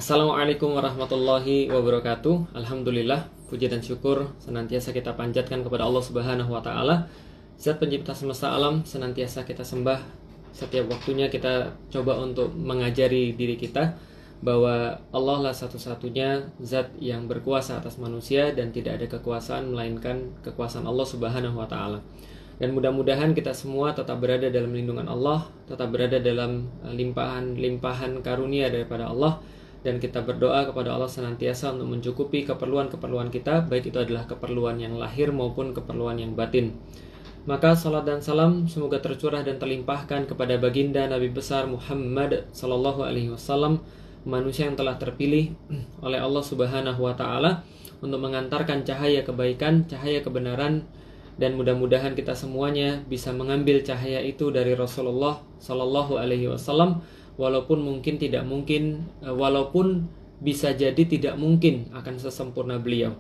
Assalamualaikum warahmatullahi wabarakatuh. Alhamdulillah, puji dan syukur senantiasa kita panjatkan kepada Allah Subhanahu wa taala, Zat pencipta semesta alam. Senantiasa kita sembah. Setiap waktunya kita coba untuk mengajari diri kita bahwa Allah lah satu-satunya zat yang berkuasa atas manusia dan tidak ada kekuasaan melainkan kekuasaan Allah Subhanahu wa taala. Dan mudah-mudahan kita semua tetap berada dalam lindungan Allah, tetap berada dalam limpahan karunia daripada Allah. Dan kita berdoa kepada Allah senantiasa untuk mencukupi keperluan-keperluan kita, baik itu adalah keperluan yang lahir maupun keperluan yang batin. Maka salat dan salam semoga tercurah dan terlimpahkan kepada baginda Nabi besar Muhammad sallallahu alaihi wasallam, manusia yang telah terpilih oleh Allah Subhanahu wa taala untuk mengantarkan cahaya kebaikan, cahaya kebenaran, dan mudah-mudahan kita semuanya bisa mengambil cahaya itu dari Rasulullah sallallahu alaihi wasallam. Walaupun bisa jadi tidak mungkin akan sesempurna beliau.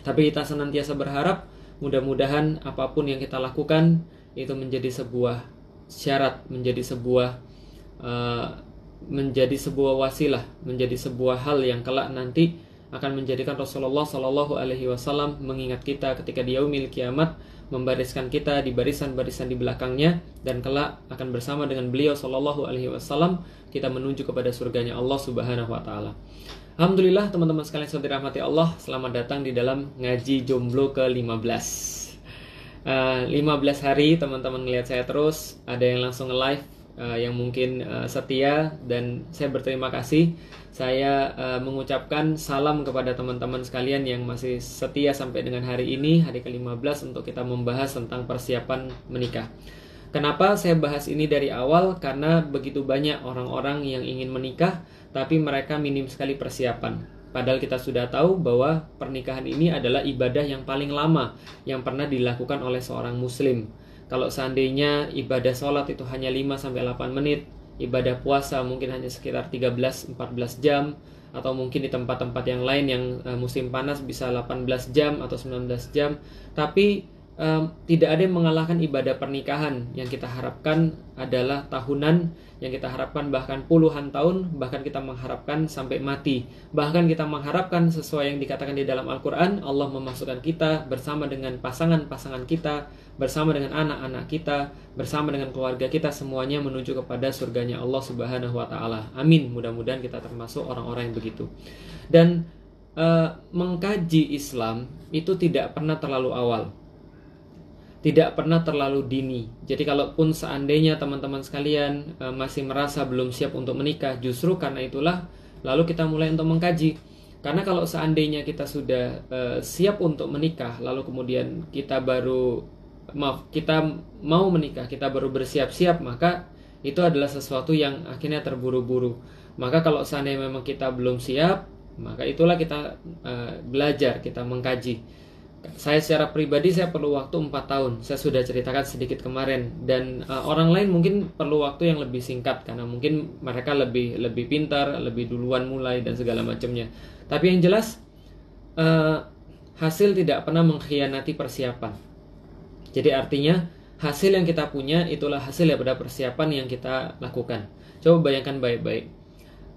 Tapi kita senantiasa berharap mudah-mudahan apapun yang kita lakukan itu menjadi sebuah syarat, menjadi sebuah wasilah, menjadi sebuah hal yang kelak nanti akan menjadikan Rasulullah Shallallahu Alaihi Wasallam mengingat kita ketika di yaumil kiamat, membariskan kita di barisan-barisan di belakangnya, dan kelak akan bersama dengan beliau Shallallahu Alaihi Wasallam kita menuju kepada surganya Allah Subhanahu Wa Taala. Alhamdulillah teman-teman sekalian yang dirahmati Allah, selamat datang di dalam ngaji jomblo ke-15. 15 hari teman-teman ngelihat saya terus, ada yang langsung live, yang mungkin setia, dan saya berterima kasih. Saya mengucapkan salam kepada teman-teman sekalian yang masih setia sampai dengan hari ini, hari ke-15, untuk kita membahas tentang persiapan menikah. Kenapa saya bahas ini dari awal? Karena begitu banyak orang-orang yang ingin menikah, tapi mereka minim sekali persiapan. Padahal kita sudah tahu bahwa pernikahan ini adalah ibadah yang paling lama yang pernah dilakukan oleh seorang muslim. Kalau seandainya ibadah sholat itu hanya 5-8 menit, ibadah puasa mungkin hanya sekitar 13-14 jam, atau mungkin di tempat-tempat yang lain yang musim panas bisa 18 jam atau 19 jam. Tapi tidak ada yang mengalahkan ibadah pernikahan. Yang kita harapkan adalah tahunan, yang kita harapkan bahkan puluhan tahun, bahkan kita mengharapkan sampai mati. Bahkan kita mengharapkan sesuai yang dikatakan di dalam Al-Quran, Allah memasukkan kita bersama dengan pasangan-pasangan kita, bersama dengan anak-anak kita, bersama dengan keluarga kita, semuanya menuju kepada surganya Allah Subhanahu wa taala. Amin. Mudah-mudahan kita termasuk orang-orang yang begitu. Dan mengkaji Islam itu tidak pernah terlalu awal, tidak pernah terlalu dini. Jadi kalaupun seandainya teman-teman sekalian masih merasa belum siap untuk menikah, justru karena itulah lalu kita mulai untuk mengkaji. Karena kalau seandainya kita sudah siap untuk menikah, lalu kemudian kita mau menikah, kita baru bersiap-siap, maka itu adalah sesuatu yang akhirnya terburu-buru. Maka kalau seandainya memang kita belum siap, maka itulah kita belajar, kita mengkaji. Saya secara pribadi saya perlu waktu 4 tahun. Saya sudah ceritakan sedikit kemarin. Dan orang lain mungkin perlu waktu yang lebih singkat, karena mungkin mereka lebih pintar, lebih duluan mulai dan segala macamnya. Tapi yang jelas hasil tidak pernah mengkhianati persiapan. Jadi artinya hasil yang kita punya itulah hasil daripada persiapan yang kita lakukan. Coba bayangkan baik-baik.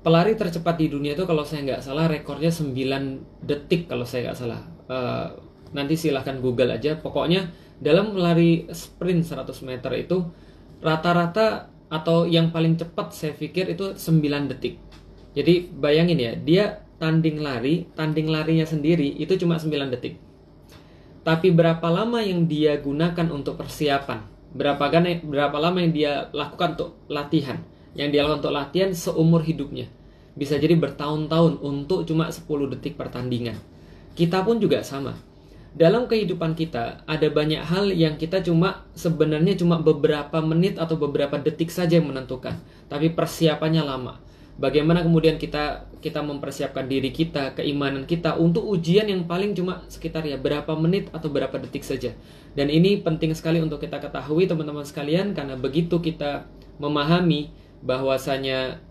Pelari tercepat di dunia itu kalau saya nggak salah rekornya 9 detik kalau saya nggak salah. Nanti silahkan Google aja. Pokoknya dalam lari sprint 100 meter itu rata-rata atau yang paling cepat saya pikir itu 9 detik. Jadi bayangin ya, dia tanding larinya sendiri itu cuma 9 detik. Tapi berapa lama yang dia gunakan untuk persiapan? Berapa lama yang dia lakukan untuk latihan? Yang dia lakukan untuk latihan seumur hidupnya. Bisa jadi bertahun-tahun untuk cuma 10 detik pertandingan. Kita pun juga sama. Dalam kehidupan kita ada banyak hal yang kita sebenarnya cuma beberapa menit atau beberapa detik saja yang menentukan, tapi persiapannya lama. Bagaimana kemudian kita mempersiapkan diri kita, keimanan kita untuk ujian yang paling cuma sekitar berapa menit atau berapa detik saja. Dan ini penting sekali untuk kita ketahui teman-teman sekalian, karena begitu kita memahami bahwasanya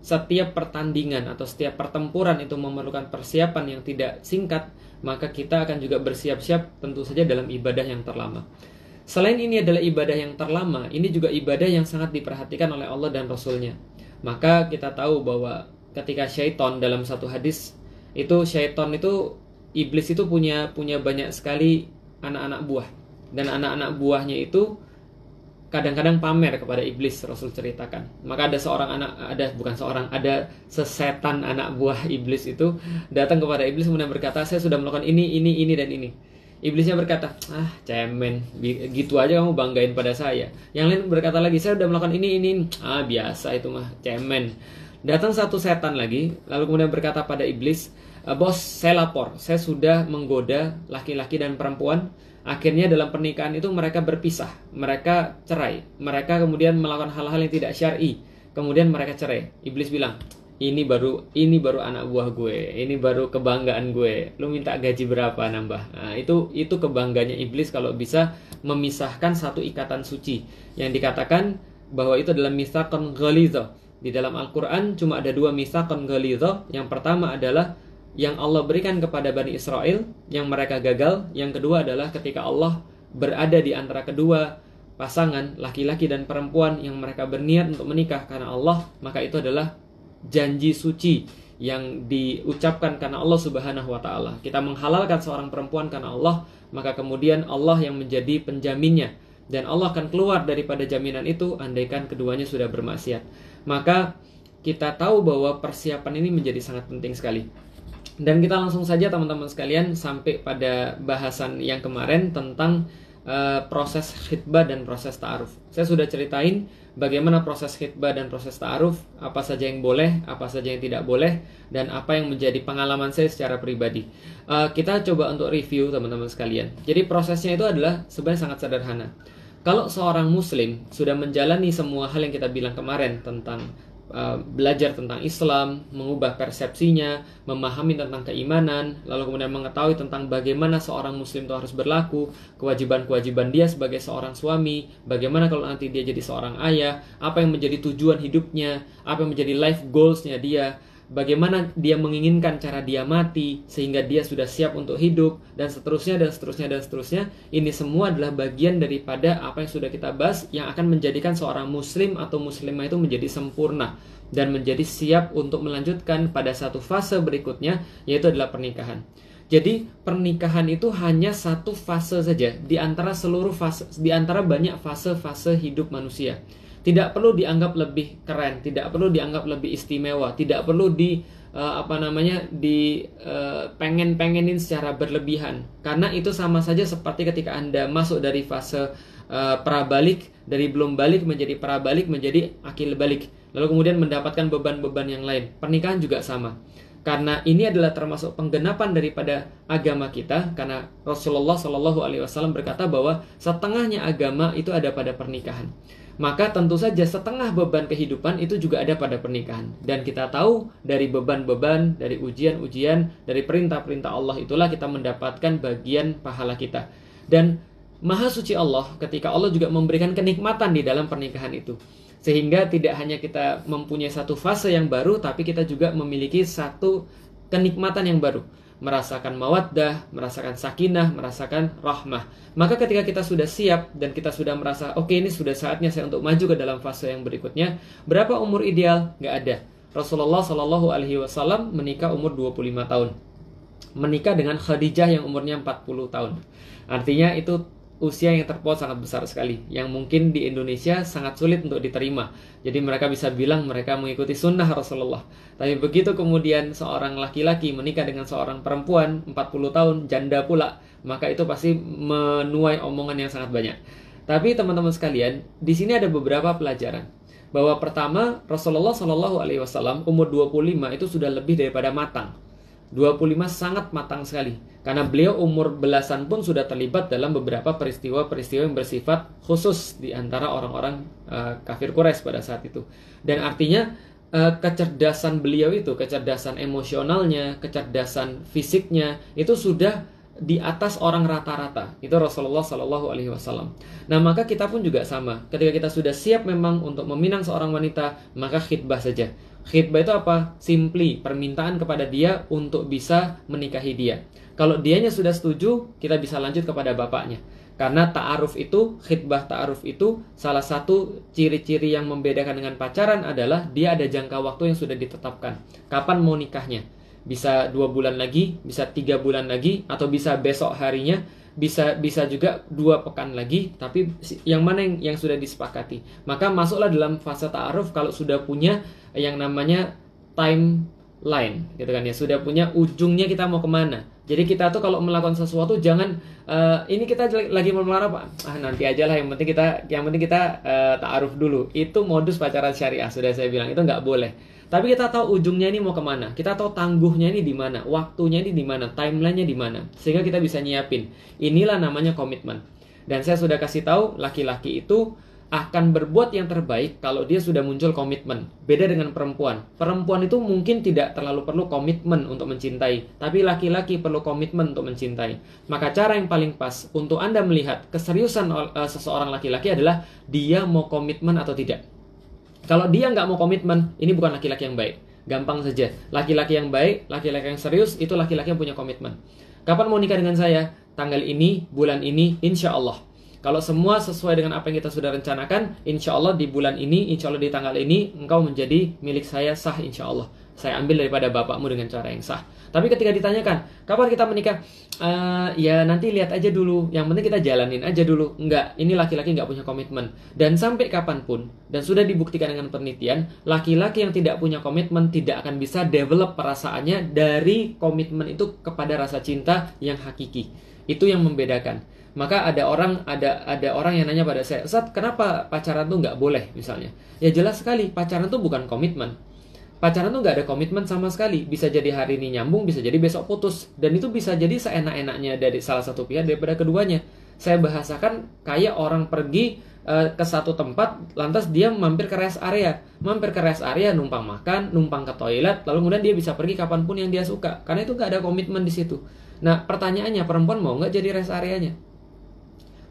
setiap pertandingan atau setiap pertempuran itu memerlukan persiapan yang tidak singkat, maka kita akan juga bersiap-siap tentu saja dalam ibadah yang terlama. Selain ini adalah ibadah yang terlama, ini juga ibadah yang sangat diperhatikan oleh Allah dan Rasul-Nya. Maka kita tahu bahwa ketika syaitan dalam satu hadis itu, syaitan itu, iblis itu punya banyak sekali anak-anak buah, dan anak-anak buahnya itu kadang-kadang pamer kepada iblis. Rasul ceritakan, maka ada sesetan anak buah iblis itu datang kepada iblis kemudian berkata, saya sudah melakukan ini dan ini. Iblisnya berkata, cemen, gitu aja kamu banggain pada saya. Yang lain berkata lagi, saya sudah melakukan ini. Biasa itu mah, cemen. Datang satu setan lagi, lalu kemudian berkata pada iblis, bos, saya lapor, saya sudah menggoda laki-laki dan perempuan. Akhirnya dalam pernikahan itu mereka berpisah, mereka cerai, mereka kemudian melakukan hal-hal yang tidak syar'i, kemudian mereka cerai. Iblis bilang, ini baru anak buah gue, ini baru kebanggaan gue. Lu minta gaji berapa nambah? Nah, itu kebanggaannya iblis kalau bisa memisahkan satu ikatan suci yang dikatakan bahwa itu adalah mitsaqan ghalidha. Di dalam Al-Qur'an cuma ada 2 mitsaqan ghalidha. Yang pertama adalah yang Allah berikan kepada Bani Israel yang mereka gagal. Yang kedua adalah ketika Allah berada di antara kedua pasangan laki-laki dan perempuan yang mereka berniat untuk menikah karena Allah, maka itu adalah janji suci yang diucapkan karena Allah Subhanahu wa ta'ala. Kita menghalalkan seorang perempuan karena Allah, maka kemudian Allah yang menjadi penjaminnya, dan Allah akan keluar daripada jaminan itu andaikan keduanya sudah bermaksiat. Maka kita tahu bahwa persiapan ini menjadi sangat penting sekali. Dan kita langsung saja teman-teman sekalian sampai pada bahasan yang kemarin tentang proses khitbah dan proses ta'aruf. Saya sudah ceritain bagaimana proses khitbah dan proses ta'aruf, apa saja yang boleh, apa saja yang tidak boleh, dan apa yang menjadi pengalaman saya secara pribadi. Kita coba untuk review teman-teman sekalian. Jadi prosesnya itu adalah sebenarnya sangat sederhana. Kalau seorang muslim sudah menjalani semua hal yang kita bilang kemarin tentang belajar tentang Islam, mengubah persepsinya, memahami tentang keimanan, lalu kemudian mengetahui tentang bagaimana seorang muslim itu harus berlaku, kewajiban-kewajiban dia sebagai seorang suami, bagaimana kalau nanti dia jadi seorang ayah, apa yang menjadi tujuan hidupnya, apa yang menjadi life goals-nya dia, bagaimana dia menginginkan cara dia mati sehingga dia sudah siap untuk hidup, dan seterusnya dan seterusnya dan seterusnya. Ini semua adalah bagian daripada apa yang sudah kita bahas yang akan menjadikan seorang muslim atau muslimah itu menjadi sempurna dan menjadi siap untuk melanjutkan pada satu fase berikutnya, yaitu adalah pernikahan. Jadi pernikahan itu hanya satu fase saja di antara seluruh fase, di antara banyak fase-fase hidup manusia. Tidak perlu dianggap lebih keren, tidak perlu dianggap lebih istimewa, tidak perlu pengen-pengenin secara berlebihan. Karena itu sama saja seperti ketika Anda masuk dari fase prabalik, dari belum balik menjadi prabalik menjadi akil balik, lalu kemudian mendapatkan beban-beban yang lain. Pernikahan juga sama. Karena ini adalah termasuk penggenapan daripada agama kita, karena Rasulullah SAW berkata bahwa setengahnya agama itu ada pada pernikahan. Maka tentu saja setengah beban kehidupan itu juga ada pada pernikahan. Dan kita tahu dari beban-beban, dari ujian-ujian, dari perintah-perintah Allah itulah kita mendapatkan bagian pahala kita. Dan Maha Suci Allah ketika Allah juga memberikan kenikmatan di dalam pernikahan itu. Sehingga tidak hanya kita mempunyai satu fase yang baru, tapi kita juga memiliki satu kenikmatan yang baru. Merasakan mawaddah, merasakan sakinah, merasakan rahmah. Maka ketika kita sudah siap dan kita sudah merasa oke, ini sudah saatnya saya untuk maju ke dalam fase yang berikutnya. Berapa umur ideal? Nggak ada. Rasulullah SAW menikah umur 25 tahun. Menikah dengan Khadijah yang umurnya 40 tahun. Artinya itu usia yang terpaut sangat besar sekali, yang mungkin di Indonesia sangat sulit untuk diterima. Jadi mereka bisa bilang mereka mengikuti sunnah Rasulullah. Tapi begitu kemudian seorang laki-laki menikah dengan seorang perempuan 40 tahun, janda pula, maka itu pasti menuai omongan yang sangat banyak. Tapi teman-teman sekalian, di sini ada beberapa pelajaran. Bahwa pertama, Rasulullah SAW umur 25 itu sudah lebih daripada matang. 25 sangat matang sekali, karena beliau umur belasan pun sudah terlibat dalam beberapa peristiwa-peristiwa yang bersifat khusus di antara orang-orang kafir Quraisy pada saat itu. Dan artinya kecerdasan beliau itu, kecerdasan emosionalnya, kecerdasan fisiknya itu sudah di atas orang rata-rata. Itu Rasulullah SAW. Nah, maka kita pun juga sama. Ketika kita sudah siap memang untuk meminang seorang wanita, maka khitbah saja. Khitbah itu apa? Simply permintaan kepada dia untuk bisa menikahi dia. Kalau dianya sudah setuju, kita bisa lanjut kepada bapaknya. Karena khitbah ta'aruf itu salah satu ciri-ciri yang membedakan dengan pacaran adalah dia ada jangka waktu yang sudah ditetapkan. Kapan mau nikahnya? Bisa 2 bulan lagi, bisa 3 bulan lagi, atau bisa besok harinya, bisa juga 2 pekan lagi, tapi yang mana yang sudah disepakati. Maka masuklah dalam fase ta'aruf kalau sudah punya yang namanya timeline, gitu kan ya, sudah punya ujungnya kita mau kemana. Jadi kita tuh kalau melakukan sesuatu jangan ini kita lagi mau melarang apa? Nanti aja lah, yang penting kita ta'aruf dulu. Itu modus pacaran syariah, sudah saya bilang itu nggak boleh. Tapi kita tahu ujungnya ini mau kemana, kita tahu tangguhnya ini di mana, waktunya ini di mana, timelinenya di mana, sehingga kita bisa nyiapin. Inilah namanya komitmen. Dan saya sudah kasih tahu laki-laki itu akan berbuat yang terbaik kalau dia sudah muncul komitmen. Beda dengan perempuan. Perempuan itu mungkin tidak terlalu perlu komitmen untuk mencintai, tapi laki-laki perlu komitmen untuk mencintai. Maka cara yang paling pas untuk Anda melihat keseriusan seseorang laki-laki adalah dia mau komitmen atau tidak. Kalau dia nggak mau komitmen, ini bukan laki-laki yang baik. Gampang saja. Laki-laki yang baik, laki-laki yang serius, itu laki-laki yang punya komitmen. Kapan mau nikah dengan saya? Tanggal ini, bulan ini, insya Allah. Kalau semua sesuai dengan apa yang kita sudah rencanakan, insya Allah di bulan ini, insya Allah di tanggal ini, engkau menjadi milik saya sah insya Allah. Saya ambil daripada bapakmu dengan cara yang sah. Tapi ketika ditanyakan, kapan kita menikah? Ya nanti lihat aja dulu. Yang penting kita jalanin aja dulu. Enggak, ini laki-laki nggak punya komitmen. Dan sampai kapanpun, dan sudah dibuktikan dengan penelitian, laki-laki yang tidak punya komitmen tidak akan bisa develop perasaannya dari komitmen itu kepada rasa cinta yang hakiki. Itu yang membedakan. Maka ada orang yang nanya pada saya, Ustaz, kenapa pacaran tuh nggak boleh misalnya? Ya jelas sekali, pacaran tuh bukan komitmen. Pacaran tuh nggak ada komitmen sama sekali. Bisa jadi hari ini nyambung, bisa jadi besok putus. Dan itu bisa jadi seenak-enaknya dari salah satu pihak daripada keduanya. Saya bahasakan kayak orang pergi ke satu tempat, lantas dia mampir ke rest area. Mampir ke rest area, numpang makan, numpang ke toilet, lalu kemudian dia bisa pergi kapanpun yang dia suka. Karena itu nggak ada komitmen di situ. Nah, pertanyaannya, perempuan mau nggak jadi rest areanya?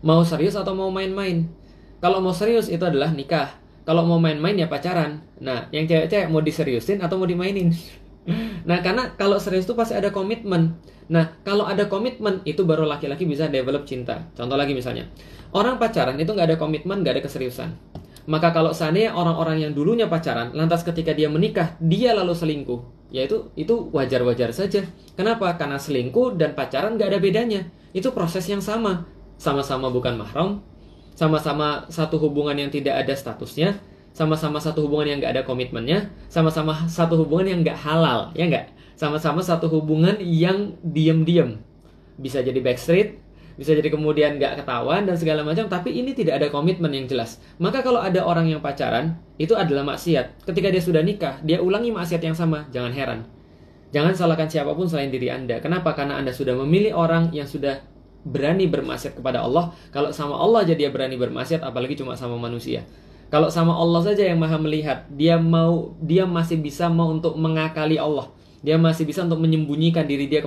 Mau serius atau mau main-main? Kalau mau serius itu adalah nikah. Kalau mau main-main ya pacaran. Nah, yang cewek-cewek mau diseriusin atau mau dimainin? Nah, karena kalau serius itu pasti ada komitmen. Nah, kalau ada komitmen itu baru laki-laki bisa develop cinta. Contoh lagi misalnya, orang pacaran itu nggak ada komitmen, nggak ada keseriusan. Maka kalau seandainya orang-orang yang dulunya pacaran, lantas ketika dia menikah, dia lalu selingkuh, ya itu wajar-wajar saja. Kenapa? Karena selingkuh dan pacaran nggak ada bedanya. Itu proses yang sama. Sama-sama bukan mahram, sama-sama satu hubungan yang tidak ada statusnya, sama-sama satu hubungan yang nggak ada komitmennya, sama-sama satu hubungan yang nggak halal, ya nggak? Sama-sama satu hubungan yang diem-diem. Bisa jadi backstreet, bisa jadi kemudian nggak ketahuan dan segala macam, tapi ini tidak ada komitmen yang jelas. Maka kalau ada orang yang pacaran, itu adalah maksiat. Ketika dia sudah nikah, dia ulangi maksiat yang sama, jangan heran. Jangan salahkan siapapun selain diri Anda. Kenapa? Karena Anda sudah memilih orang yang sudah berani bermaksiat kepada Allah. Kalau sama Allah aja dia berani bermaksiat, apalagi cuma sama manusia. Kalau sama Allah saja yang maha melihat, dia masih bisa untuk mengakali Allah. Dia masih bisa untuk menyembunyikan diri dia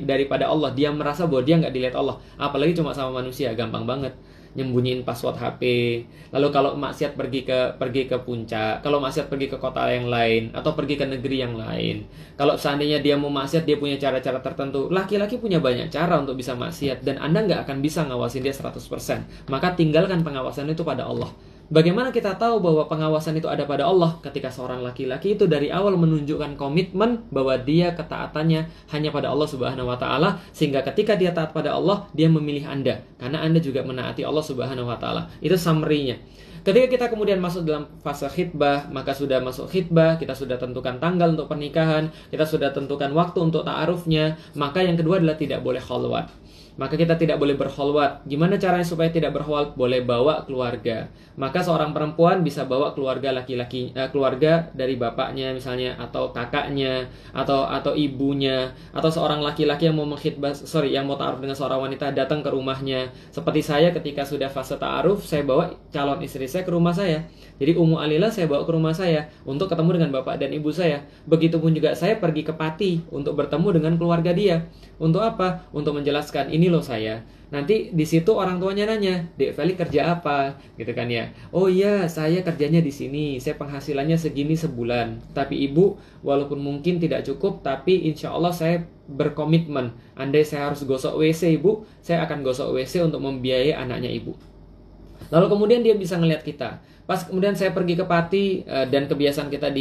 daripada Allah. Dia merasa bahwa dia nggak dilihat Allah. Apalagi cuma sama manusia, gampang banget nyembunyiin password HP. Lalu kalau maksiat pergi ke puncak, kalau maksiat pergi ke kota yang lain, atau pergi ke negeri yang lain. Kalau seandainya dia mau maksiat, dia punya cara-cara tertentu. Laki-laki punya banyak cara untuk bisa maksiat, dan Anda nggak akan bisa ngawasin dia 100%. Maka tinggalkan pengawasan itu pada Allah. Bagaimana kita tahu bahwa pengawasan itu ada pada Allah? Ketika seorang laki-laki itu dari awal menunjukkan komitmen bahwa dia ketaatannya hanya pada Allah Subhanahu wa taala, sehingga ketika dia taat pada Allah, dia memilih Anda karena Anda juga menaati Allah Subhanahu wa taala. Itu summary-nya. Ketika kita kemudian masuk dalam fase khitbah, maka sudah masuk khitbah, kita sudah tentukan tanggal untuk pernikahan, kita sudah tentukan waktu untuk ta'arufnya, maka yang kedua adalah tidak boleh khalwat. Maka kita tidak boleh berkholwat. Gimana caranya supaya tidak berkholwat? Boleh bawa keluarga. Maka seorang perempuan bisa bawa keluarga laki-laki, keluarga dari bapaknya misalnya, atau kakaknya, atau ibunya, atau seorang laki-laki yang mau yang mau ta'aruf dengan seorang wanita datang ke rumahnya. Seperti saya ketika sudah fase ta'aruf, saya bawa calon istri saya ke rumah saya. Jadi Ummu Alila saya bawa ke rumah saya untuk ketemu dengan bapak dan ibu saya. Begitupun juga saya pergi ke Pati untuk bertemu dengan keluarga dia. Untuk apa? Untuk menjelaskan ini ini loh saya. Nanti di situ orang tuanya nanya, Dek Feli kerja apa? Gitu kan ya. Oh iya, saya kerjanya di sini. Saya penghasilannya segini sebulan. Tapi ibu, walaupun mungkin tidak cukup, tapi insya Allah saya berkomitmen. Andai saya harus gosok WC ibu, saya akan gosok WC untuk membiayai anaknya ibu. Lalu kemudian dia bisa ngelihat kita. Pas kemudian saya pergi ke Pati, dan kebiasaan kita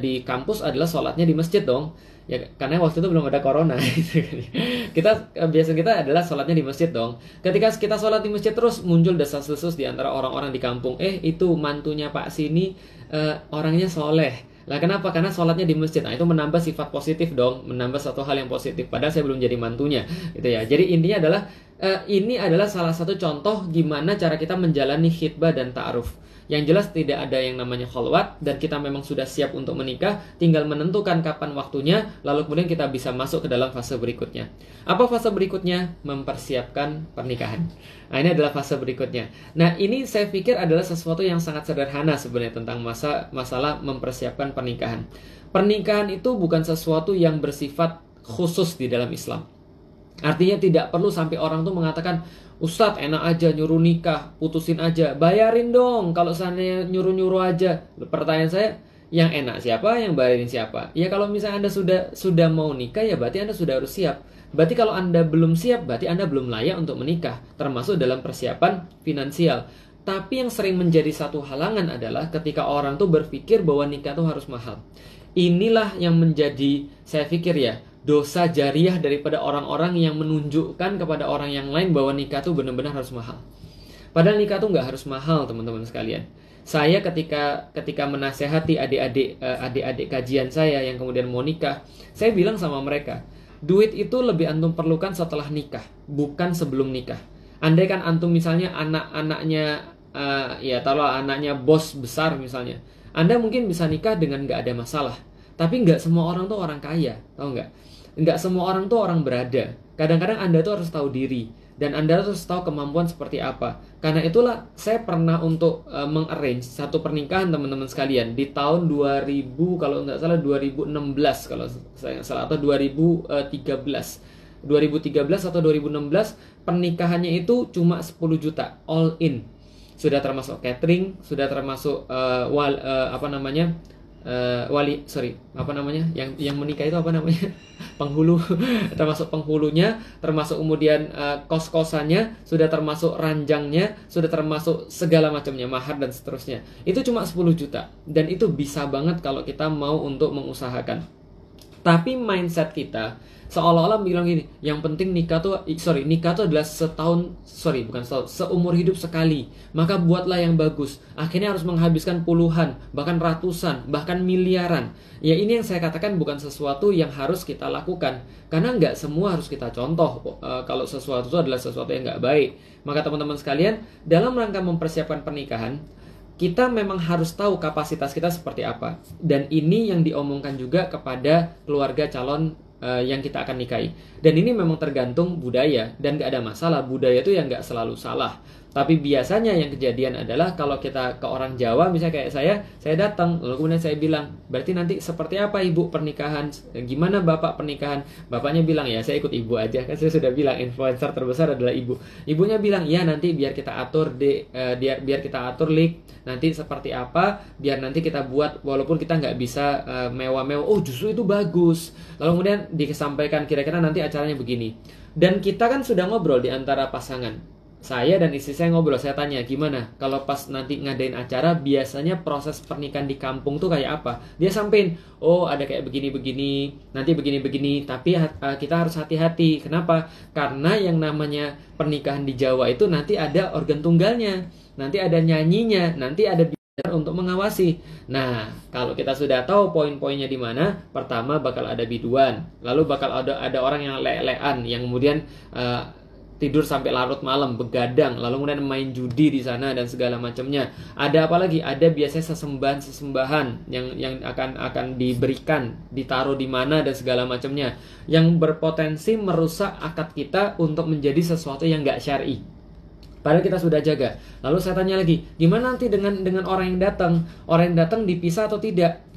di kampus adalah sholatnya di masjid dong. Ya, karena waktu itu belum ada corona. Kebiasaan kita adalah sholatnya di masjid dong. Ketika kita sholat di masjid terus muncul desas-desus di antara orang-orang di kampung. Itu mantunya Pak Sini, orangnya soleh. Lah kenapa? Karena sholatnya di masjid. Nah itu menambah sifat positif dong, menambah satu hal yang positif. Padahal saya belum jadi mantunya, gitu ya. Jadi intinya adalah ini adalah salah satu contoh gimana cara kita menjalani khitbah dan ta'aruf. Yang jelas tidak ada yang namanya khalwat, dan kita memang sudah siap untuk menikah, tinggal menentukan kapan waktunya, lalu kemudian kita bisa masuk ke dalam fase berikutnya. Apa fase berikutnya? Mempersiapkan pernikahan. Nah ini adalah fase berikutnya. Nah ini saya pikir adalah sesuatu yang sangat sederhana sebenarnya tentang masalah mempersiapkan pernikahan. Pernikahan itu bukan sesuatu yang bersifat khusus di dalam Islam. Artinya tidak perlu sampai orang tuh mengatakan, Ustadz enak aja nyuruh nikah, putusin aja, bayarin dong kalau seandainya nyuruh-nyuruh aja. Pertanyaan saya, yang enak siapa, yang bayarin siapa? Ya kalau misalnya Anda sudah mau nikah, ya berarti Anda sudah harus siap. Berarti kalau Anda belum siap, berarti Anda belum layak untuk menikah, termasuk dalam persiapan finansial. Tapi yang sering menjadi satu halangan adalah ketika orang tuh berpikir bahwa nikah tuh harus mahal. Inilah yang menjadi, saya pikir ya, dosa jariah daripada orang-orang yang menunjukkan kepada orang yang lain bahwa nikah tuh benar-benar harus mahal. Padahal nikah tuh nggak harus mahal, teman-teman sekalian. Saya ketika menasehati adik-adik kajian saya yang kemudian mau nikah, saya bilang sama mereka, duit itu lebih antum perlukan setelah nikah, bukan sebelum nikah. Andai kan antum misalnya anak-anaknya ya taruh anaknya bos besar misalnya, Anda mungkin bisa nikah dengan nggak ada masalah. Tapi nggak semua orang tuh orang kaya, tahu nggak? Nggak semua orang tuh orang berada. Kadang-kadang Anda tuh harus tahu diri, dan Anda harus tahu kemampuan seperti apa. Karena itulah saya pernah untuk mengarrange satu pernikahan teman-teman sekalian di tahun 2000 kalau nggak salah 2016 kalau saya nggak salah, atau 2013 atau 2016. Pernikahannya itu cuma 10 juta all in. Sudah termasuk catering, sudah termasuk yang menikah itu apa namanya penghulu, termasuk penghulunya, termasuk kemudian kos-kosannya, sudah termasuk ranjangnya, sudah termasuk segala macamnya, mahar dan seterusnya. Itu cuma 10 juta, dan itu bisa banget kalau kita mau untuk mengusahakan. Tapi mindset kita seolah-olah bilang gini, yang penting nikah tuh adalah seumur hidup sekali. Maka buatlah yang bagus. Akhirnya harus menghabiskan puluhan, bahkan ratusan, bahkan miliaran. Ya ini yang saya katakan bukan sesuatu yang harus kita lakukan. Karena nggak semua harus kita contoh. Kalau sesuatu itu adalah sesuatu yang nggak baik. Maka teman-teman sekalian, dalam rangka mempersiapkan pernikahan, kita memang harus tahu kapasitas kita seperti apa. Dan ini yang diomongkan juga kepada keluarga calon yang kita akan nikahi. Dan ini memang tergantung budaya, dan gak ada masalah. Budaya itu yang gak selalu salah. Tapi biasanya yang kejadian adalah kalau kita ke orang Jawa, misalnya kayak saya datang, lalu kemudian saya bilang, berarti nanti seperti apa ibu pernikahan? Gimana bapak pernikahan? Bapaknya bilang, ya saya ikut ibu aja. Kan saya sudah bilang, influencer terbesar adalah ibu. Ibunya bilang, ya nanti biar kita atur biar kita atur nanti seperti apa, biar nanti kita buat, walaupun kita nggak bisa mewah-mewah. Oh justru itu bagus. Lalu kemudian disampaikan, kira-kira nanti acaranya begini. Dan kita kan sudah ngobrol di antara pasangan. Saya dan istri saya ngobrol, saya tanya, gimana kalau pas nanti ngadain acara, biasanya proses pernikahan di kampung tuh kayak apa? Dia sampein, oh ada kayak begini-begini, nanti begini-begini, tapi kita harus hati-hati. Kenapa? Karena yang namanya pernikahan di Jawa itu nanti ada organ tunggalnya, nanti ada nyanyinya, nanti ada biar untuk mengawasi. Nah, kalau kita sudah tahu poin-poinnya di mana, pertama bakal ada biduan, lalu bakal ada orang yang le-lean, yang kemudian tidur sampai larut malam, begadang, lalu kemudian main judi di sana dan segala macamnya. Ada apa lagi? Ada biasanya sesembahan yang akan diberikan, ditaruh di mana dan segala macamnya, yang berpotensi merusak akad kita untuk menjadi sesuatu yang nggak syar'i. Padahal kita sudah jaga. Lalu saya tanya lagi, gimana nanti dengan orang yang datang? Orang yang datang dipisah atau tidak?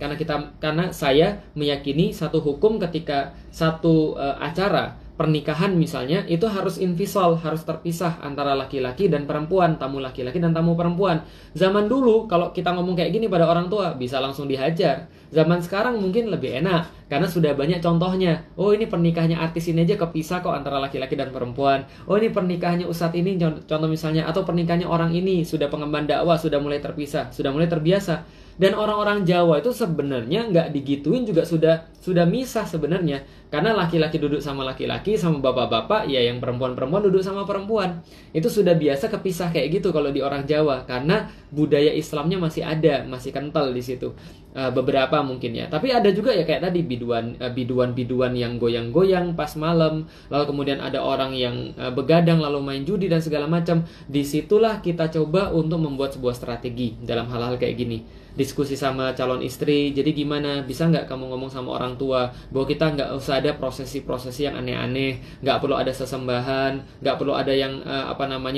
Karena saya meyakini satu hukum ketika satu acara pernikahan misalnya itu harus infisal, harus terpisah antara laki-laki dan perempuan, tamu laki-laki dan tamu perempuan. Zaman dulu kalau kita ngomong kayak gini pada orang tua bisa langsung dihajar. Zaman sekarang mungkin lebih enak karena sudah banyak contohnya. Oh, ini pernikahannya artis ini aja kepisah kok antara laki-laki dan perempuan. Oh, ini pernikahannya ustadz ini contoh misalnya, atau pernikahannya orang ini sudah pengemban dakwah, sudah mulai terpisah, sudah mulai terbiasa. Dan orang-orang Jawa itu sebenarnya nggak digituin juga sudah misah sebenarnya. Karena laki-laki duduk sama laki-laki, sama bapak-bapak, ya yang perempuan-perempuan duduk sama perempuan. Itu sudah biasa kepisah kayak gitu kalau di orang Jawa. Karena budaya Islamnya masih ada, masih kental di situ. Beberapa mungkin ya. Tapi ada juga ya kayak tadi biduan yang goyang-goyang pas malam. Lalu kemudian ada orang yang begadang lalu main judi dan segala macam. Disitulah kita coba untuk membuat sebuah strategi dalam hal-hal kayak gini. Diskusi sama calon istri, jadi gimana, bisa nggak kamu ngomong sama orang tua bahwa kita nggak usah ada prosesi-prosesi yang aneh-aneh, nggak perlu ada sesembahan, nggak perlu ada yang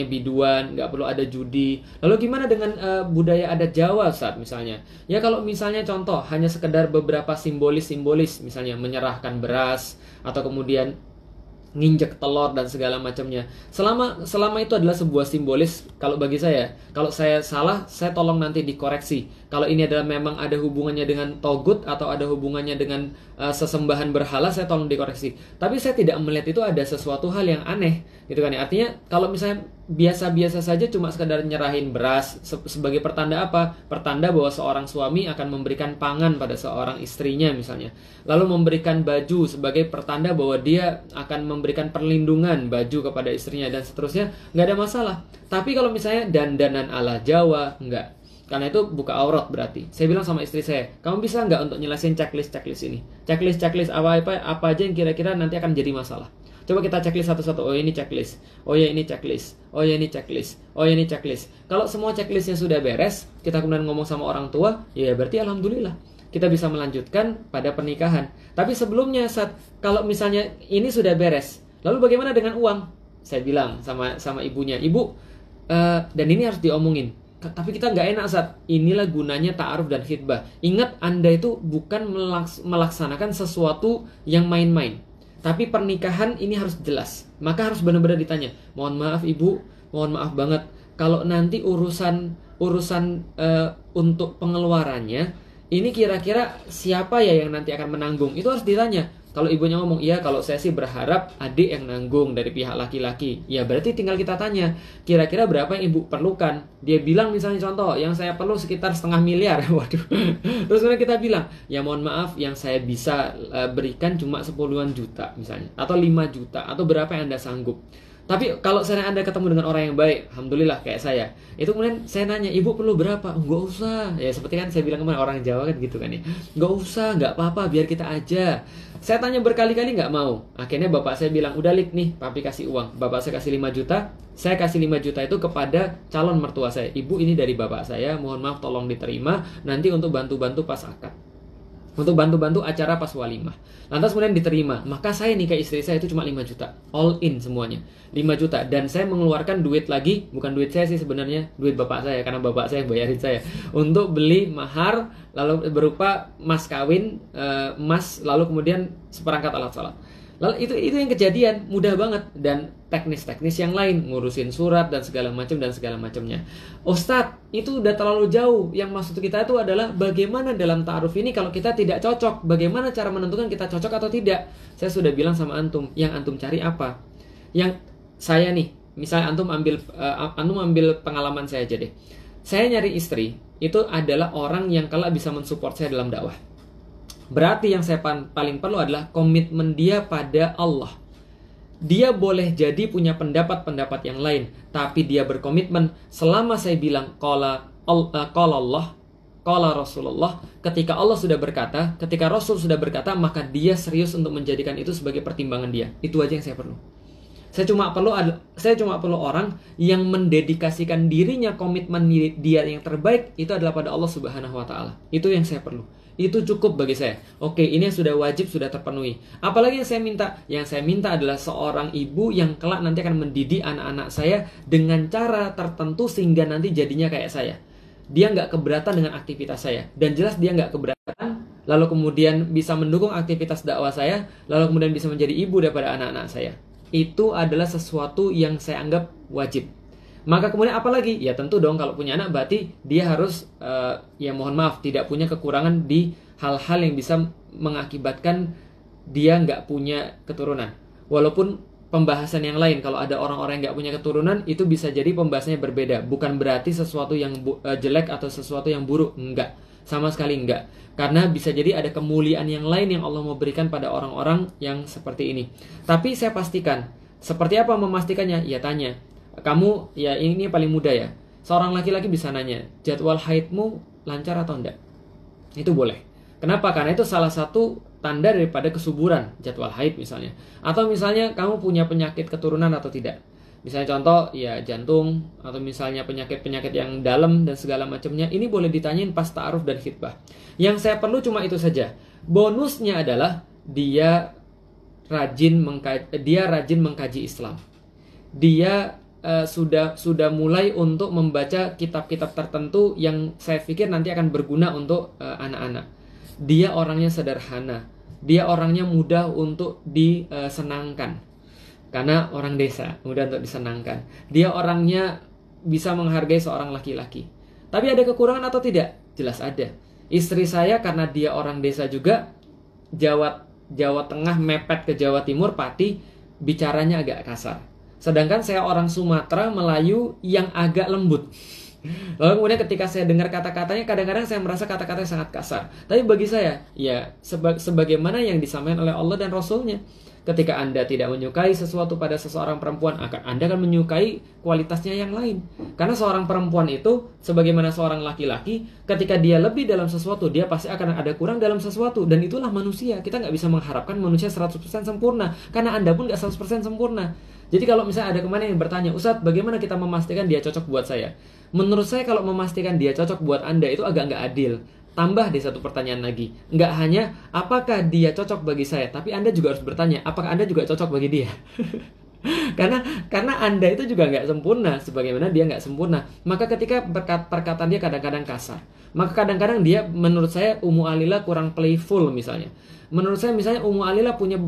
biduan, nggak perlu ada judi. Lalu gimana dengan budaya adat Jawa saat misalnya, ya kalau misalnya contoh hanya sekedar beberapa simbolis misalnya menyerahkan beras atau kemudian nginjek telur dan segala macamnya. Selama itu adalah sebuah simbolis, kalau bagi saya, kalau saya salah, saya tolong nanti dikoreksi. Kalau ini adalah memang ada hubungannya dengan togut atau ada hubungannya dengan sesembahan berhala, saya tolong dikoreksi. Tapi saya tidak melihat itu ada sesuatu hal yang aneh, gitu kan ya. Artinya kalau misalnya biasa-biasa saja cuma sekedar nyerahin beras sebagai pertanda apa? Pertanda bahwa seorang suami akan memberikan pangan pada seorang istrinya misalnya. Lalu memberikan baju sebagai pertanda bahwa dia akan memberikan perlindungan baju kepada istrinya dan seterusnya, nggak ada masalah. Tapi kalau misalnya dandanan ala Jawa, nggak. Karena itu buka aurat berarti. Saya bilang sama istri saya, kamu bisa nggak untuk nyelesain checklist ini? Checklist apa aja yang kira-kira nanti akan jadi masalah. Coba kita checklist satu-satu. Oh, ini checklist. Oh ya, ini checklist. Oh ya, ini checklist. Oh ya, ini checklist. Kalau semua checklistnya sudah beres, kita kemudian ngomong sama orang tua, ya berarti alhamdulillah kita bisa melanjutkan pada pernikahan. Tapi sebelumnya kalau misalnya ini sudah beres, lalu bagaimana dengan uang? Saya bilang sama ibunya, ibu, dan ini harus diomongin. Tapi kita nggak enak saat inilah gunanya ta'aruf dan khitbah. Ingat, Anda itu bukan melaksanakan sesuatu yang main-main. Tapi pernikahan ini harus jelas. Maka harus benar-benar ditanya. Mohon maaf ibu, mohon maaf banget. Kalau nanti urusan untuk pengeluarannya, ini kira-kira siapa ya yang nanti akan menanggung? Itu harus ditanya. Kalau ibunya ngomong, iya kalau saya sih berharap adik yang nanggung dari pihak laki-laki. Ya berarti tinggal kita tanya, kira-kira berapa yang ibu perlukan? Dia bilang misalnya contoh, yang saya perlu sekitar 500 miliar. Waduh. Terus kemudian kita bilang, ya mohon maaf yang saya bisa berikan cuma 10-an juta misalnya. Atau 5 juta, atau berapa yang Anda sanggup. Tapi kalau saya Anda ketemu dengan orang yang baik, alhamdulillah kayak saya, itu kemudian saya nanya, ibu perlu berapa? Enggak usah. Ya seperti kan saya bilang kemarin, orang Jawa kan gitu kan ya. Enggak usah, enggak apa-apa, biar kita aja. Saya tanya berkali-kali nggak mau. Akhirnya bapak saya bilang, udah Lik nih, papi kasih uang. Bapak saya kasih 5 juta, saya kasih 5 juta itu kepada calon mertua saya. Ibu, ini dari bapak saya, mohon maaf tolong diterima, nanti untuk bantu-bantu pas akad. Untuk bantu-bantu acara pas walimah. Lantas kemudian diterima. Maka saya nikah istri saya itu cuma 5 juta. All in semuanya. 5 juta. Dan saya mengeluarkan duit lagi. Bukan duit saya sih sebenarnya. Duit bapak saya. Karena bapak saya yang bayarin saya. Untuk beli mahar. Lalu berupa mas kawin. Emas. Lalu kemudian seperangkat alat sholat. Lalu itu yang kejadian. Mudah banget. Dan teknis-teknis yang lain. Ngurusin surat dan segala macamnya. Ustadz, itu udah terlalu jauh. Yang maksud kita itu adalah bagaimana dalam ta'aruf ini kalau kita tidak cocok. Bagaimana cara menentukan kita cocok atau tidak. Saya sudah bilang sama antum, yang antum cari apa? Yang saya nih, misalnya antum ambil pengalaman saya aja deh. Saya nyari istri, itu adalah orang yang kelak bisa mensupport saya dalam dakwah. Berarti yang saya paling perlu adalah komitmen dia pada Allah. Dia boleh jadi punya pendapat-pendapat yang lain, tapi dia berkomitmen selama saya bilang qala Allah, qala Rasulullah, ketika Allah sudah berkata, ketika Rasul sudah berkata, maka dia serius untuk menjadikan itu sebagai pertimbangan dia. Itu aja yang saya perlu. Saya cuma perlu orang yang mendedikasikan dirinya, komitmen dia yang terbaik itu adalah pada Allah Subhanahu wa taala. Itu yang saya perlu. Itu cukup bagi saya. Oke, ini yang sudah wajib, sudah terpenuhi. Apalagi yang saya minta? Yang saya minta adalah seorang ibu yang kelak nanti akan mendidik anak-anak saya dengan cara tertentu sehingga nanti jadinya kayak saya. Dia nggak keberatan dengan aktivitas saya. Dan jelas dia nggak keberatan lalu kemudian bisa mendukung aktivitas dakwah saya, lalu kemudian bisa menjadi ibu daripada anak-anak saya. Itu adalah sesuatu yang saya anggap wajib. Maka kemudian apa lagi? Ya tentu dong, kalau punya anak berarti dia harus ya mohon maaf tidak punya kekurangan di hal-hal yang bisa mengakibatkan dia nggak punya keturunan. Walaupun pembahasan yang lain, kalau ada orang-orang yang nggak punya keturunan, itu bisa jadi pembahasannya berbeda. Bukan berarti sesuatu yang jelek atau sesuatu yang buruk, enggak. Sama sekali enggak. Karena bisa jadi ada kemuliaan yang lain yang Allah mau berikan pada orang-orang yang seperti ini. Tapi saya pastikan, seperti apa memastikannya? Ya tanya. Kamu, ya ini paling mudah ya. Seorang laki-laki bisa nanya, jadwal haidmu lancar atau enggak? Itu boleh. Kenapa? Karena itu salah satu tanda daripada kesuburan, jadwal haid misalnya. Atau misalnya kamu punya penyakit keturunan atau tidak. Misalnya contoh, ya jantung, atau misalnya penyakit-penyakit yang dalam dan segala macamnya. Ini boleh ditanyain pas ta'aruf dan khitbah. Yang saya perlu cuma itu saja. Bonusnya adalah dia rajin mengkaji Islam. Dia sudah mulai untuk membaca kitab-kitab tertentu yang saya pikir nanti akan berguna untuk anak-anak. Dia orangnya sederhana, dia orangnya mudah untuk disenangkan, karena orang desa, mudah untuk disenangkan. Dia orangnya bisa menghargai seorang laki-laki. Tapi ada kekurangan atau tidak? Jelas ada. Istri saya karena dia orang desa juga, Jawa Tengah mepet ke Jawa Timur, Pati, bicaranya agak kasar. Sedangkan saya orang Sumatera, Melayu yang agak lembut. Lalu kemudian ketika saya dengar kata-katanya, kadang-kadang saya merasa kata-katanya sangat kasar. Tapi bagi saya, ya sebagaimana yang disampaikan oleh Allah dan Rasulnya. Ketika Anda tidak menyukai sesuatu pada seseorang perempuan, Anda akan menyukai kualitasnya yang lain. Karena seorang perempuan itu, sebagaimana seorang laki-laki, ketika dia lebih dalam sesuatu, dia pasti akan ada kurang dalam sesuatu. Dan itulah manusia. Kita nggak bisa mengharapkan manusia 100% sempurna. Karena Anda pun nggak 100% sempurna. Jadi kalau misalnya ada kemana yang bertanya, Ustadz, bagaimana kita memastikan dia cocok buat saya? Menurut saya kalau memastikan dia cocok buat Anda itu agak nggak adil. Tambah di satu pertanyaan lagi. Nggak hanya apakah dia cocok bagi saya, tapi Anda juga harus bertanya, apakah Anda juga cocok bagi dia? karena Anda itu juga nggak sempurna, sebagaimana dia nggak sempurna. Maka ketika perkataan dia kadang-kadang kasar, maka kadang-kadang dia, menurut saya, Ummu Alila kurang playful misalnya. Menurut saya misalnya Ummu Alila punya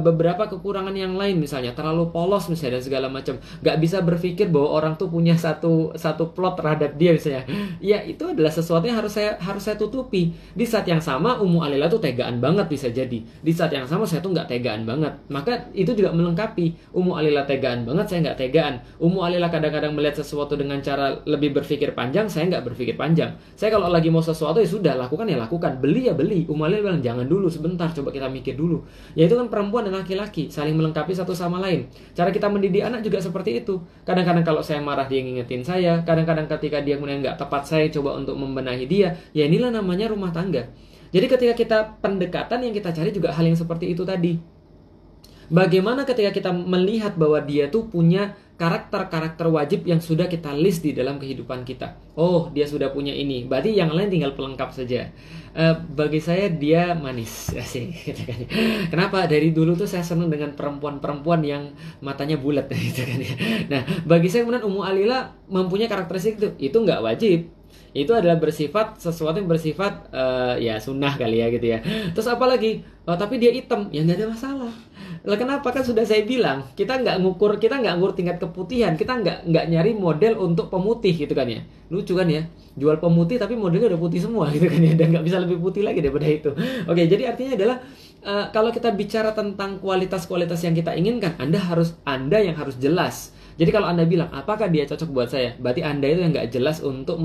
beberapa kekurangan yang lain, misalnya terlalu polos misalnya dan segala macam, nggak bisa berpikir bahwa orang tuh punya satu plot terhadap dia misalnya. Ya itu adalah sesuatu yang harus saya tutupi. Di saat yang sama Ummu Alila tuh tegaan banget bisa jadi. Di saat yang sama saya tuh nggak tegaan banget. Maka itu juga melengkapi. Ummu Alila tegaan banget, saya nggak tegaan. Ummu Alila kadang-kadang melihat sesuatu dengan cara lebih berpikir panjang, saya nggak berpikir panjang. Saya kalau lagi mau sesuatu ya sudah, lakukan ya lakukan, beli ya beli. Ummu Alila bilang jangan dulu, sebentar, coba kita mikir dulu. Ya itu kan perempuan dan laki-laki saling melengkapi satu sama lain. Cara kita mendidik anak juga seperti itu. Kadang-kadang kalau saya marah dia ngingetin saya, kadang-kadang ketika dia kemudian nggak tepat saya coba untuk membenahi dia. Ya inilah namanya rumah tangga. Jadi ketika kita pendekatan yang kita cari juga hal yang seperti itu tadi. Bagaimana ketika kita melihat bahwa dia tuh punya karakter-karakter wajib yang sudah kita list di dalam kehidupan kita. Oh, dia sudah punya ini, berarti yang lain tinggal pelengkap saja. Bagi saya dia manis. Asik. Kenapa? Dari dulu tuh saya senang dengan perempuan-perempuan yang matanya bulat gitu kan ya. Nah, bagi saya kemudian Ummu Alila mempunyai karakteristik itu nggak wajib. Itu adalah sesuatu yang bersifat ya sunnah kali ya gitu ya. Terus apa lagi? Tapi dia hitam, ya nggak ada masalah. Lah kenapa? Kan sudah saya bilang, kita nggak ngukur tingkat keputihan, kita nggak nyari model untuk pemutih gitu kan ya. Lucu kan ya, jual pemutih tapi modelnya udah putih semua gitu kan ya, dan nggak bisa lebih putih lagi daripada itu. Oke, jadi artinya adalah kalau kita bicara tentang kualitas-kualitas yang kita inginkan, Anda yang harus jelas. Jadi kalau Anda bilang, apakah dia cocok buat saya? Berarti Anda itu yang nggak jelas untuk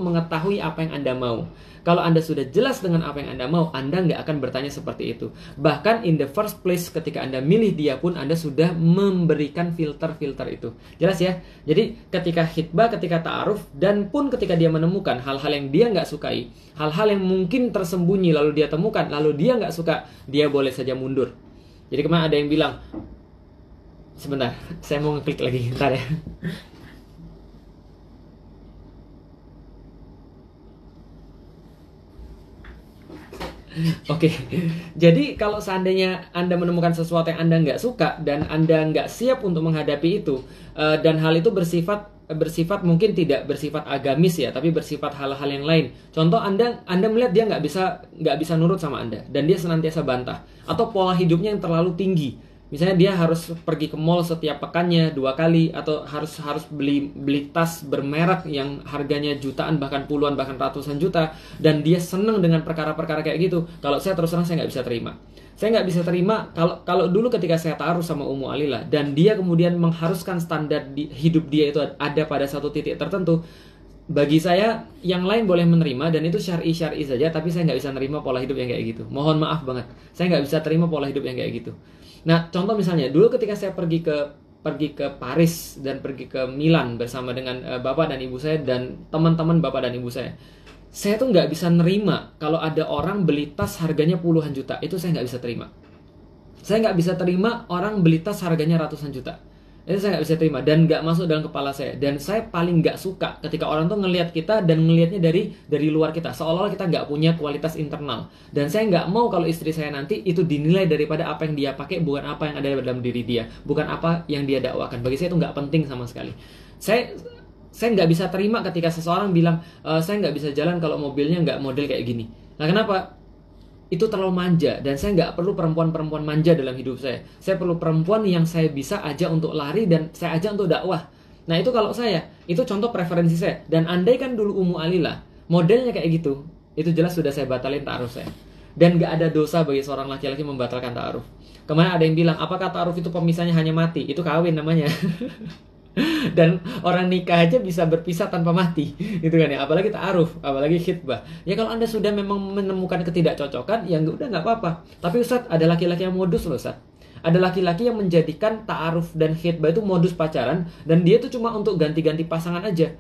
mengetahui apa yang Anda mau. Kalau Anda sudah jelas dengan apa yang Anda mau, Anda nggak akan bertanya seperti itu. Bahkan in the first place ketika Anda milih dia pun, Anda sudah memberikan filter-filter itu. Jelas ya? Jadi ketika khitbah, ketika ta'aruf, dan pun ketika dia menemukan hal-hal yang dia nggak sukai, hal-hal yang mungkin tersembunyi lalu dia temukan, lalu dia nggak suka, dia boleh saja mundur. Jadi kemarin ada yang bilang, sebentar, saya mau ngeklik lagi, bentar ya. Oke, jadi kalau seandainya Anda menemukan sesuatu yang Anda nggak suka dan Anda nggak siap untuk menghadapi itu, dan hal itu bersifat bersifat mungkin tidak bersifat agamis ya, tapi bersifat hal-hal yang lain. Contoh, Anda melihat dia nggak bisa nurut sama Anda dan dia senantiasa bantah, atau pola hidupnya yang terlalu tinggi. Misalnya dia harus pergi ke mall setiap pekannya 2 kali, atau harus beli tas bermerek yang harganya jutaan, bahkan puluhan, bahkan ratusan juta, dan dia senang dengan perkara-perkara kayak gitu. Kalau saya terus terang, saya nggak bisa terima. Saya nggak bisa terima kalau dulu ketika saya taruh sama Ummu Alila dan dia kemudian mengharuskan standar hidup dia itu ada pada satu titik tertentu. Bagi saya yang lain boleh menerima dan itu syar'i saja, tapi saya nggak bisa nerima pola hidup yang kayak gitu. Mohon maaf banget, saya nggak bisa terima pola hidup yang kayak gitu. Nah, contoh misalnya dulu ketika saya pergi ke Paris dan pergi ke Milan bersama dengan bapak dan ibu saya dan teman-teman bapak dan ibu saya tuh nggak bisa nerima kalau ada orang beli tas harganya puluhan juta. Itu saya nggak bisa terima. Saya nggak bisa terima orang beli tas harganya ratusan juta. Itu saya nggak bisa terima dan nggak masuk dalam kepala saya. Dan saya paling nggak suka ketika orang tuh ngelihat kita dan ngelihatnya dari luar kita, seolah-olah kita nggak punya kualitas internal. Dan saya nggak mau kalau istri saya nanti itu dinilai daripada apa yang dia pakai, bukan apa yang ada dalam diri dia, bukan apa yang dia dakwakan. Bagi saya itu nggak penting sama sekali. Saya nggak bisa terima ketika seseorang bilang, saya nggak bisa jalan kalau mobilnya nggak model kayak gini. Nah, kenapa? Itu terlalu manja, dan saya nggak perlu perempuan-perempuan manja dalam hidup saya. Saya perlu perempuan yang saya bisa ajak untuk lari dan saya ajak untuk dakwah. Nah, itu kalau saya, itu contoh preferensi saya. Dan andai kan dulu Ummu Alila modelnya kayak gitu, itu jelas sudah saya batalin ta'aruf saya. Dan nggak ada dosa bagi seorang laki-laki membatalkan ta'aruf. Kemarin ada yang bilang, apakah ta'aruf itu pemisahnya hanya mati? Itu kawin namanya. Dan orang nikah aja bisa berpisah tanpa mati, gitu kan ya, apalagi ta'aruf, apalagi khitbah. Ya kalau Anda sudah memang menemukan ketidakcocokan, ya udah nggak apa-apa. Tapi Ustadz, ada laki-laki yang modus loh Ustadz. Ada laki-laki yang menjadikan ta'aruf dan khitbah itu modus pacaran, dan dia itu cuma untuk ganti-ganti pasangan aja.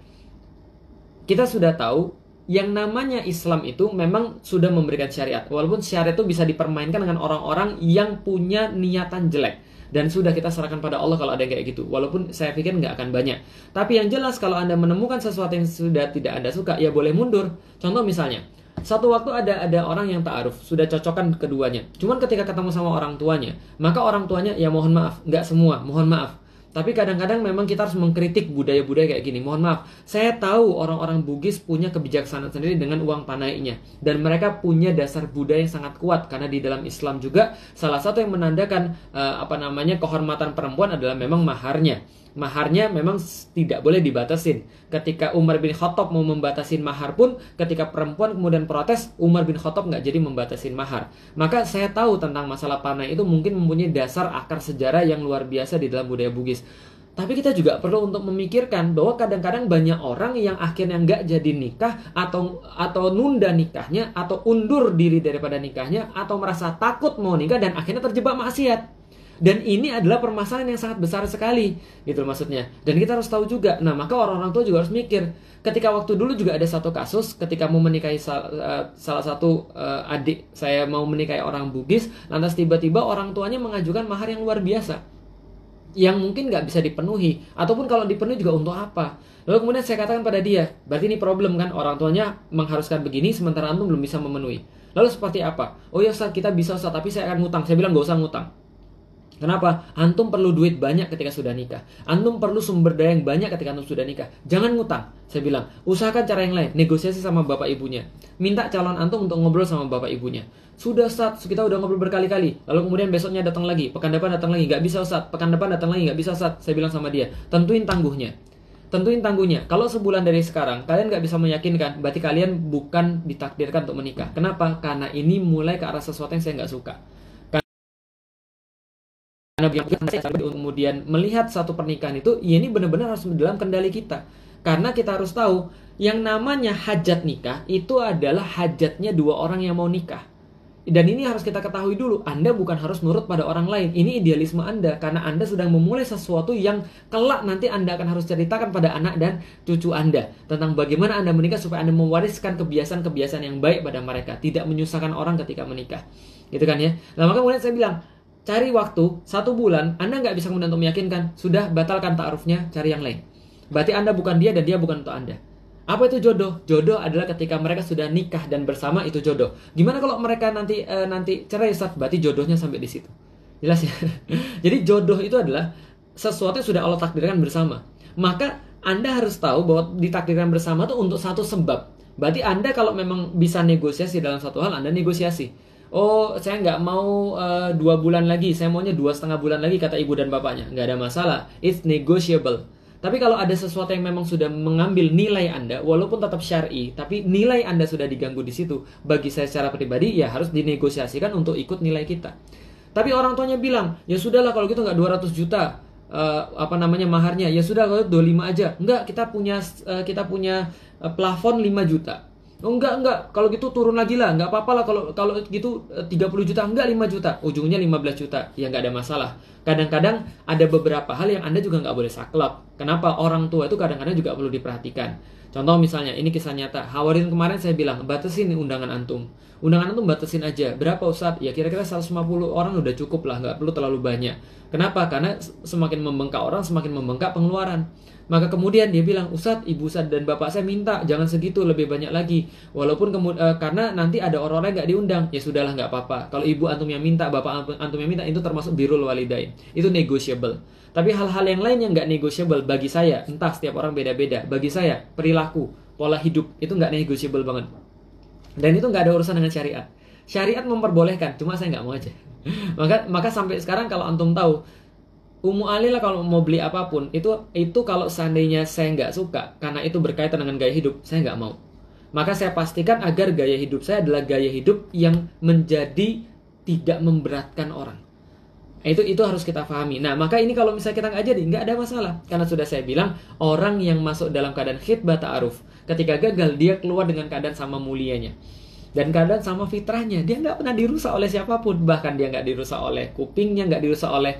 Kita sudah tahu yang namanya Islam itu memang sudah memberikan syariat, walaupun syariat itu bisa dipermainkan dengan orang-orang yang punya niatan jelek. Dan sudah kita serahkan pada Allah kalau ada yang kayak gitu. Walaupun saya pikir nggak akan banyak. Tapi yang jelas kalau Anda menemukan sesuatu yang sudah tidak Anda suka, ya boleh mundur. Contoh misalnya, satu waktu ada orang yang ta'aruf, sudah cocokkan keduanya. Cuman ketika ketemu sama orang tuanya, maka orang tuanya, ya mohon maaf, nggak semua, mohon maaf. Tapi kadang-kadang memang kita harus mengkritik budaya-budaya kayak gini. Mohon maaf, saya tahu orang-orang Bugis punya kebijaksanaan sendiri dengan uang panainya. Dan mereka punya dasar budaya yang sangat kuat. Karena di dalam Islam juga, salah satu yang menandakan kehormatan perempuan adalah memang maharnya. Maharnya memang tidak boleh dibatasin. Ketika Umar bin Khattab mau membatasin mahar pun, ketika perempuan kemudian protes, Umar bin Khattab nggak jadi membatasin mahar. Maka saya tahu tentang masalah panai itu mungkin mempunyai dasar akar sejarah yang luar biasa di dalam budaya Bugis. Tapi kita juga perlu untuk memikirkan bahwa kadang-kadang banyak orang yang akhirnya nggak jadi nikah, atau nunda nikahnya, atau undur diri daripada nikahnya, atau merasa takut mau nikah dan akhirnya terjebak maksiat. Dan ini adalah permasalahan yang sangat besar sekali, gitu maksudnya. Dan kita harus tahu juga. Nah, maka orang-orang tua juga harus mikir. Ketika waktu dulu juga ada satu kasus, ketika mau menikahi salah satu adik saya mau menikahi orang Bugis, lantas tiba-tiba orang tuanya mengajukan mahar yang luar biasa, yang mungkin nggak bisa dipenuhi, ataupun kalau dipenuhi juga untuk apa. Lalu kemudian saya katakan pada dia, berarti ini problem kan, orang tuanya mengharuskan begini, sementara antum belum bisa memenuhi. Lalu seperti apa? Oh ya Ustaz, kita bisa Ustaz, tapi saya akan ngutang. Saya bilang nggak usah ngutang. Kenapa? Antum perlu duit banyak ketika sudah nikah. Antum perlu sumber daya yang banyak ketika antum sudah nikah. Jangan ngutang. Saya bilang, usahakan cara yang lain. Negosiasi sama bapak ibunya. Minta calon antum untuk ngobrol sama bapak ibunya. Sudah Ustaz, kita udah ngobrol berkali-kali. Lalu kemudian besoknya datang lagi, pekan depan datang lagi. Gak bisa Ustaz, pekan depan datang lagi. Gak bisa Ustaz. Saya bilang sama dia, tentuin tangguhnya. Tentuin tangguhnya. Kalau sebulan dari sekarang kalian gak bisa meyakinkan, berarti kalian bukan ditakdirkan untuk menikah. Kenapa? Karena ini mulai ke arah sesuatu yang saya gak suka. Karena kemudian melihat satu pernikahan itu, ya ini benar-benar harus dalam kendali kita. Karena kita harus tahu, yang namanya hajat nikah itu adalah hajatnya dua orang yang mau nikah. Dan ini harus kita ketahui dulu, Anda bukan harus nurut pada orang lain. Ini idealisme Anda, karena Anda sedang memulai sesuatu yang kelak nanti Anda akan harus ceritakan pada anak dan cucu Anda. Tentang bagaimana Anda menikah supaya Anda mewariskan kebiasaan-kebiasaan yang baik pada mereka. Tidak menyusahkan orang ketika menikah. Gitu kan ya. Nah maka kemudian saya bilang, cari waktu 1 bulan, Anda nggak bisa kemudian untuk meyakinkan, sudah batalkan ta'arufnya, cari yang lain. Berarti Anda bukan dia dan dia bukan untuk Anda. Apa itu jodoh? Jodoh adalah ketika mereka sudah nikah dan bersama, itu jodoh. Gimana kalau mereka nanti cerai Ustaz? Berarti jodohnya sampai di situ. Jelas ya? Jadi jodoh itu adalah sesuatu yang sudah Allah takdirkan bersama. Maka Anda harus tahu bahwa ditakdirkan bersama tuh untuk satu sebab. Berarti Anda kalau memang bisa negosiasi dalam satu hal, Anda negosiasi. Oh, saya nggak mau 2 bulan lagi, saya maunya 2,5 bulan lagi, kata ibu dan bapaknya. Nggak ada masalah, it's negotiable. Tapi kalau ada sesuatu yang memang sudah mengambil nilai Anda, walaupun tetap syar'i, tapi nilai Anda sudah diganggu di situ, bagi saya secara pribadi, ya harus dinegosiasikan untuk ikut nilai kita. Tapi orang tuanya bilang, ya sudahlah kalau gitu nggak 200 juta, maharnya, ya sudah kalau 25 aja. Enggak, kita punya plafon 5 juta. Oh enggak, kalau gitu turun lagi lah, nggak apa-apa lah kalau gitu 30 juta, enggak 5 juta, ujungnya 15 juta, ya nggak ada masalah. Kadang-kadang ada beberapa hal yang Anda juga nggak boleh saklek. Kenapa? Orang tua itu kadang-kadang juga perlu diperhatikan. Contoh misalnya, ini kisah nyata, Hawarin kemarin saya bilang, batasin undangan antum. Undangan antum batasin aja, berapa Ustadz? Ya kira-kira 150 orang udah cukup lah, nggak perlu terlalu banyak. Kenapa? Karena semakin membengkak orang, semakin membengkak pengeluaran. Maka kemudian dia bilang, Ustadz, ibu Ustadz dan bapak saya minta jangan segitu, lebih banyak lagi. Walaupun karena nanti ada orang-orang yang nggak diundang, ya sudahlah nggak apa-apa. Kalau ibu antum yang minta, bapak antum yang minta, itu termasuk birrul walidain. Itu negotiable. Tapi hal-hal yang lain yang nggak negotiable bagi saya, entah setiap orang beda-beda. Bagi saya, perilaku, pola hidup itu nggak negotiable banget. Dan itu nggak ada urusan dengan syariat. Syariat memperbolehkan, cuma saya nggak mau aja. Maka sampai sekarang kalau antum tahu, Ummu Ali lah kalau mau beli apapun itu kalau seandainya saya nggak suka karena itu berkaitan dengan gaya hidup, saya nggak mau. Maka saya pastikan agar gaya hidup saya adalah gaya hidup yang menjadi tidak memberatkan orang. Itu harus kita pahami. Nah, maka ini kalau misalnya kita nggak jadi, nggak ada masalah. Karena sudah saya bilang, orang yang masuk dalam keadaan khitbah ta'aruf, ketika gagal dia keluar dengan keadaan sama mulianya. Dan keadaan sama fitrahnya, dia nggak pernah dirusak oleh siapapun. Bahkan dia nggak dirusak oleh kupingnya, nggak dirusak oleh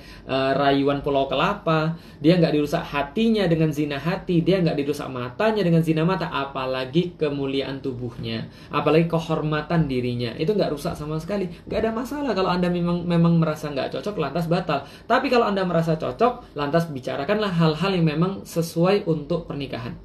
rayuan pulau kelapa, dia nggak dirusak hatinya dengan zina hati, dia nggak dirusak matanya dengan zina mata, apalagi kemuliaan tubuhnya, apalagi kehormatan dirinya, itu nggak rusak sama sekali. Nggak ada masalah kalau Anda memang merasa nggak cocok, lantas batal. Tapi kalau Anda merasa cocok, lantas bicarakanlah hal-hal yang memang sesuai untuk pernikahan.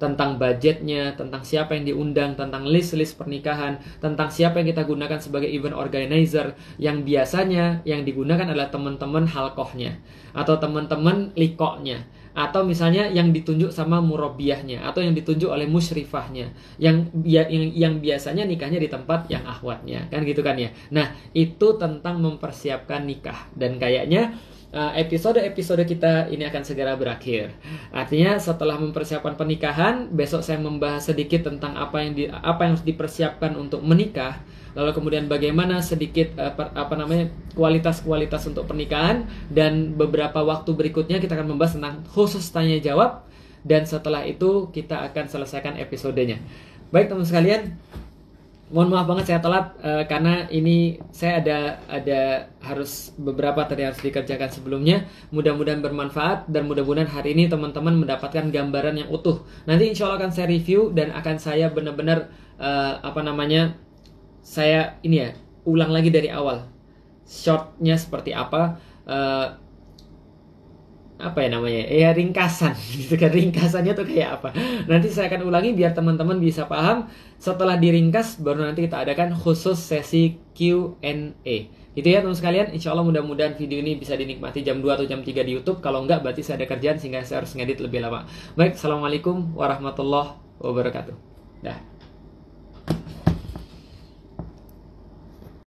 Tentang budgetnya, tentang siapa yang diundang, tentang list-list pernikahan, tentang siapa yang kita gunakan sebagai event organizer, yang biasanya yang digunakan adalah teman-teman halkohnya, atau teman-teman likoknya, atau misalnya yang ditunjuk sama murabbiyahnya, atau yang ditunjuk oleh musyrifahnya, yang biasanya nikahnya di tempat yang akhwatnya, kan gitu kan ya. Nah, itu tentang mempersiapkan nikah, dan kayaknya episode kita ini akan segera berakhir. Artinya setelah mempersiapkan pernikahan, besok saya membahas sedikit tentang apa yang harus dipersiapkan untuk menikah. Lalu kemudian bagaimana sedikit kualitas-kualitas untuk pernikahan, dan beberapa waktu berikutnya kita akan membahas tentang khusus tanya jawab, dan setelah itu kita akan selesaikan episodenya. Baik teman sekalian, mohon maaf banget saya telat karena ini saya ada harus beberapa tadi harus dikerjakan sebelumnya. Mudah-mudahan bermanfaat, dan mudah-mudahan hari ini teman-teman mendapatkan gambaran yang utuh. Nanti insya Allah akan saya review, dan akan saya benar-benar saya ulang lagi dari awal. Shortnya seperti apa? Ringkasan gitu kan, ringkasannya tuh kayak apa, nanti saya akan ulangi biar teman-teman bisa paham. Setelah diringkas baru nanti kita adakan khusus sesi Q&A gitu ya teman sekalian. Insya Allah mudah-mudahan video ini bisa dinikmati jam 2 atau jam 3 di YouTube. Kalau enggak berarti saya ada kerjaan sehingga saya harus ngedit lebih lama. Baik, assalamualaikum warahmatullahi wabarakatuh. Dah.